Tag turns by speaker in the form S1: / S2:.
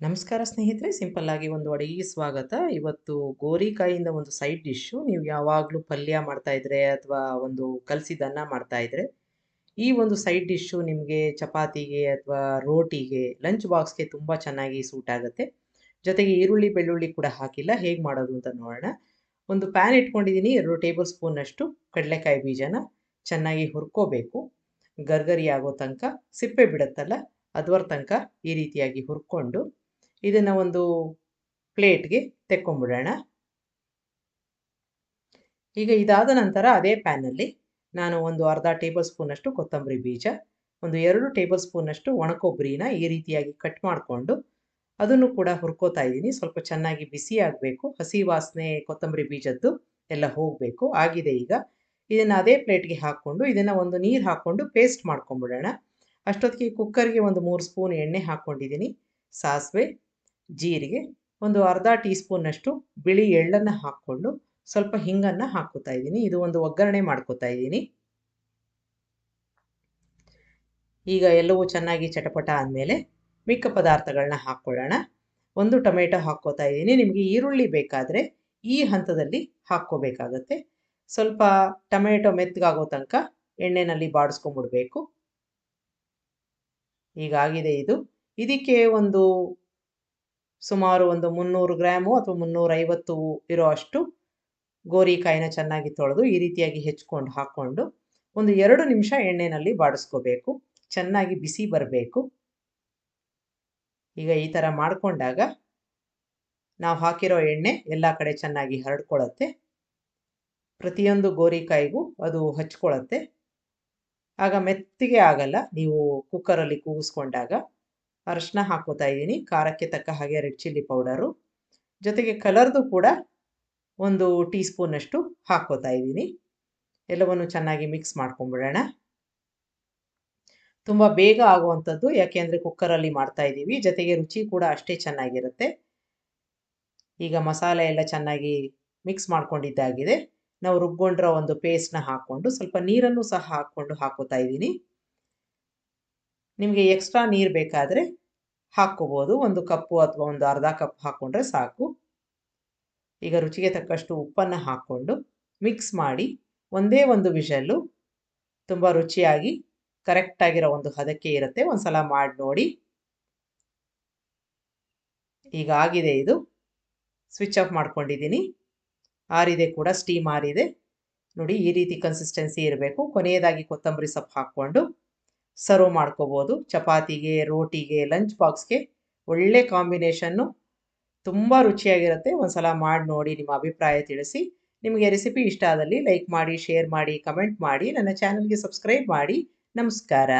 S1: ನಮಸ್ಕಾರ ಸ್ನೇಹಿತರೆ, ಸಿಂಪಲ್ ಆಗಿ ಒಂದು ಅಡಿಗೆ ಸ್ವಾಗತ. ಇವತ್ತು ಗೋರಿಕಾಯಿಂದ ಒಂದು ಸೈಡ್ ಡಿಶ್ಶು. ನೀವು ಯಾವಾಗಲೂ ಪಲ್ಯ ಮಾಡ್ತಾ ಇದ್ರೆ ಅಥವಾ ಒಂದು ಕಲಸಿದನ್ನ ಮಾಡ್ತಾ ಇದ್ರೆ ಈ ಒಂದು ಸೈಡ್ ಡಿಶ್ಶು ನಿಮಗೆ ಚಪಾತಿಗೆ ಅಥವಾ ರೋಟಿಗೆ ಲಂಚ್ ಬಾಕ್ಸ್ಗೆ ತುಂಬ ಚೆನ್ನಾಗಿ ಸೂಟ್ ಆಗುತ್ತೆ. ಜೊತೆಗೆ ಈರುಳ್ಳಿ ಬೆಳ್ಳುಳ್ಳಿ ಕೂಡ ಹಾಕಿಲ್ಲ. ಹೇಗೆ ಮಾಡೋದು ಅಂತ ನೋಡೋಣ. ಒಂದು ಪ್ಯಾನ್ ಇಟ್ಕೊಂಡಿದ್ದೀನಿ. 2 ಟೇಬಲ್ ಸ್ಪೂನಷ್ಟು ಕಡಲೆಕಾಯಿ ಬೀಜನ ಚೆನ್ನಾಗಿ ಹುರ್ಕೋಬೇಕು. ಗರ್ಗರಿ ಆಗೋ ತನಕ, ಸಿಪ್ಪೆ ಬಿಡುತ್ತಲ್ಲ ಅದುವರ ತನಕ ಈ ರೀತಿಯಾಗಿ ಹುರ್ಕೊಂಡು ಇದನ್ನು ಒಂದು ಪ್ಲೇಟ್ಗೆ ತೆಕ್ಕೊಂಬಿಡೋಣ. ಈಗ ಇದಾದ ನಂತರ ಅದೇ ಪ್ಯಾನಲ್ಲಿ ನಾನು ಒಂದು ಅರ್ಧ ಟೇಬಲ್ ಸ್ಪೂನಷ್ಟು ಕೊತ್ತಂಬರಿ ಬೀಜ, ಒಂದು 2 ಟೇಬಲ್ ಸ್ಪೂನಷ್ಟು ಒಣಕೊಬ್ಬರಿನ ಈ ರೀತಿಯಾಗಿ ಕಟ್ ಮಾಡಿಕೊಂಡು ಅದನ್ನು ಕೂಡ ಹುರ್ಕೋತಾ ಇದ್ದೀನಿ. ಸ್ವಲ್ಪ ಚೆನ್ನಾಗಿ ಬಿಸಿ ಆಗಬೇಕು. ಹಸಿ ವಾಸನೆ ಕೊತ್ತಂಬರಿ ಬೀಜದ್ದು ಎಲ್ಲ ಹೋಗಬೇಕು. ಆಗಿದೆ ಈಗ. ಇದನ್ನು ಅದೇ ಪ್ಲೇಟ್ಗೆ ಹಾಕ್ಕೊಂಡು ಇದನ್ನು ಒಂದು ನೀರು ಹಾಕ್ಕೊಂಡು ಪೇಸ್ಟ್ ಮಾಡ್ಕೊಂಬಿಡೋಣ. ಅಷ್ಟೊತ್ತಿಗೆ ಕುಕ್ಕರ್ಗೆ ಒಂದು 3 ಸ್ಪೂನ್ ಎಣ್ಣೆ ಹಾಕ್ಕೊಂಡಿದ್ದೀನಿ. ಸಾಸಿವೆ, ಜೀರಿಗೆ, ಒಂದು ಅರ್ಧ ಟೀ ಸ್ಪೂನಷ್ಟು ಬಿಳಿ ಎಳ್ಳನ್ನು ಹಾಕ್ಕೊಂಡು ಸ್ವಲ್ಪ ಹಿಂಗನ್ನು ಹಾಕ್ಕೋತಾ ಇದ್ದೀನಿ. ಇದು ಒಂದು ಒಗ್ಗರಣೆ ಮಾಡ್ಕೋತಾ ಇದ್ದೀನಿ. ಈಗ ಎಲ್ಲವೂ ಚೆನ್ನಾಗಿ ಚಟಪಟ ಆದಮೇಲೆ ಮಿಕ್ಕ ಪದಾರ್ಥಗಳನ್ನ ಹಾಕ್ಕೊಳ್ಳೋಣ. ಒಂದು ಟೊಮೆಟೊ ಹಾಕ್ಕೋತಾ ಇದ್ದೀನಿ. ನಿಮಗೆ ಈರುಳ್ಳಿ ಬೇಕಾದರೆ ಈ ಹಂತದಲ್ಲಿ ಹಾಕ್ಕೋಬೇಕಾಗತ್ತೆ. ಸ್ವಲ್ಪ ಟೊಮೆಟೊ ಮೆತ್ತಗಾಗೋ ತನಕ ಎಣ್ಣೆಯಲ್ಲಿ ಬಾಡಿಸ್ಕೊಂಡ್ಬಿಡ್ಬೇಕು. ಈಗಾಗಿದೆ ಇದು. ಇದಕ್ಕೆ ಒಂದು ಸುಮಾರು ಒಂದು 300 ಗ್ರಾಮು ಅಥವಾ 350 ಇರೋ ಅಷ್ಟು ಗೋರಿಕಾಯಿನ ಚೆನ್ನಾಗಿ ತೊಳೆದು ಈ ರೀತಿಯಾಗಿ ಹೆಚ್ಕೊಂಡು ಹಾಕ್ಕೊಂಡು ಒಂದು 2 ನಿಮಿಷ ಎಣ್ಣೆಯಲ್ಲಿ ಬಾಡಿಸ್ಕೋಬೇಕು. ಚೆನ್ನಾಗಿ ಬಿಸಿ ಬರಬೇಕು. ಈಗ ಈ ಥರ ಮಾಡಿಕೊಂಡಾಗ ನಾವು ಹಾಕಿರೋ ಎಣ್ಣೆ ಎಲ್ಲ ಕಡೆ ಚೆನ್ನಾಗಿ ಹರಡ್ಕೊಳ್ಳುತ್ತೆ. ಪ್ರತಿಯೊಂದು ಗೋರಿಕಾಯಿಗೂ ಅದು ಹಚ್ಕೊಳ್ಳುತ್ತೆ. ಆಗ ಮೆತ್ತಗೆ ಆಗಲ್ಲ. ನೀವು ಕುಕ್ಕರಲ್ಲಿ ಕೂಗಿಸ್ಕೊಂಡಾಗ ಅರಶಿನ ಹಾಕ್ಕೋತಾ ಇದ್ದೀನಿ. ಖಾರಕ್ಕೆ ತಕ್ಕ ಹಾಗೆ ರೆಡ್ ಚಿಲ್ಲಿ ಪೌಡರು, ಜೊತೆಗೆ ಕಲರ್ದು ಕೂಡ ಒಂದು ಟೀ ಸ್ಪೂನಷ್ಟು ಹಾಕ್ಕೋತಾ ಇದ್ದೀನಿ. ಎಲ್ಲವನ್ನು ಚೆನ್ನಾಗಿ ಮಿಕ್ಸ್ ಮಾಡ್ಕೊಂಬಿಡೋಣ. ತುಂಬ ಬೇಗ ಆಗುವಂಥದ್ದು, ಯಾಕೆಂದರೆ ಕುಕ್ಕರಲ್ಲಿ ಮಾಡ್ತಾ ಇದ್ದೀವಿ. ಜೊತೆಗೆ ರುಚಿ ಕೂಡ ಅಷ್ಟೇ ಚೆನ್ನಾಗಿರುತ್ತೆ. ಈಗ ಮಸಾಲೆ ಎಲ್ಲ ಚೆನ್ನಾಗಿ ಮಿಕ್ಸ್ ಮಾಡ್ಕೊಂಡಿದ್ದಾಗಿದೆ. ನಾವು ರುಬ್ಕೊಂಡಿರೋ ಒಂದು ಪೇಸ್ಟ್ನ ಹಾಕ್ಕೊಂಡು ಸ್ವಲ್ಪ ನೀರನ್ನು ಸಹ ಹಾಕ್ಕೋತಾ ಇದ್ದೀನಿ. ನಿಮಗೆ ಎಕ್ಸ್ಟ್ರಾ ನೀರು ಬೇಕಾದರೆ ಹಾಕ್ಕೋಬೋದು. ಒಂದು ಕಪ್ಪು ಅಥವಾ ಒಂದು ಅರ್ಧ ಕಪ್ ಹಾಕ್ಕೊಂಡ್ರೆ ಸಾಕು. ಈಗ ರುಚಿಗೆ ತಕ್ಕಷ್ಟು ಉಪ್ಪನ್ನು ಹಾಕ್ಕೊಂಡು ಮಿಕ್ಸ್ ಮಾಡಿ ಒಂದೇ ಒಂದು ವಿಷಲ್ಲು ತುಂಬ ರುಚಿಯಾಗಿ ಕರೆಕ್ಟಾಗಿರೋ ಒಂದು ಹದಕ್ಕೆ ಇರುತ್ತೆ. ಒಂದು ಸಲ ಮಾಡಿ ನೋಡಿ. ಈಗ ಆಗಿದೆ ಇದು. ಸ್ವಿಚ್ ಆಫ್ ಮಾಡ್ಕೊಂಡಿದ್ದೀನಿ. ಆರಿದೆ ಕೂಡ, ಸ್ಟೀಮ್ ಆರಿದೆ. ನೋಡಿ ಈ ರೀತಿ ಕನ್ಸಿಸ್ಟೆನ್ಸಿ ಇರಬೇಕು. ಕೊನೆಯದಾಗಿ ಕೊತ್ತಂಬರಿ ಸೊಪ್ಪು ಹಾಕ್ಕೊಂಡು ಸರ್ವ್ ಮಾಡ್ಕೋಬೋದು. ಚಪಾತಿಗೆ, ರೋಟಿಗೆ, ಲಂಚ್ ಬಾಕ್ಸ್ಗೆ ಒಳ್ಳೆ ಕಾಂಬಿನೇಷನ್ನು. ತುಂಬ ರುಚಿಯಾಗಿರುತ್ತೆ. ಒಂದು ಸಲ ಮಾಡಿ ನೋಡಿ, ನಿಮ್ಮ ಅಭಿಪ್ರಾಯ ತಿಳಿಸಿ. ನಿಮಗೆ ರೆಸಿಪಿ ಇಷ್ಟ ಆದಲ್ಲಿ ಲೈಕ್ ಮಾಡಿ, ಶೇರ್ ಮಾಡಿ, ಕಮೆಂಟ್ ಮಾಡಿ. ನನ್ನ ಚಾನಲ್ಗೆ ಸಬ್ಸ್ಕ್ರೈಬ್ ಮಾಡಿ. ನಮಸ್ಕಾರ.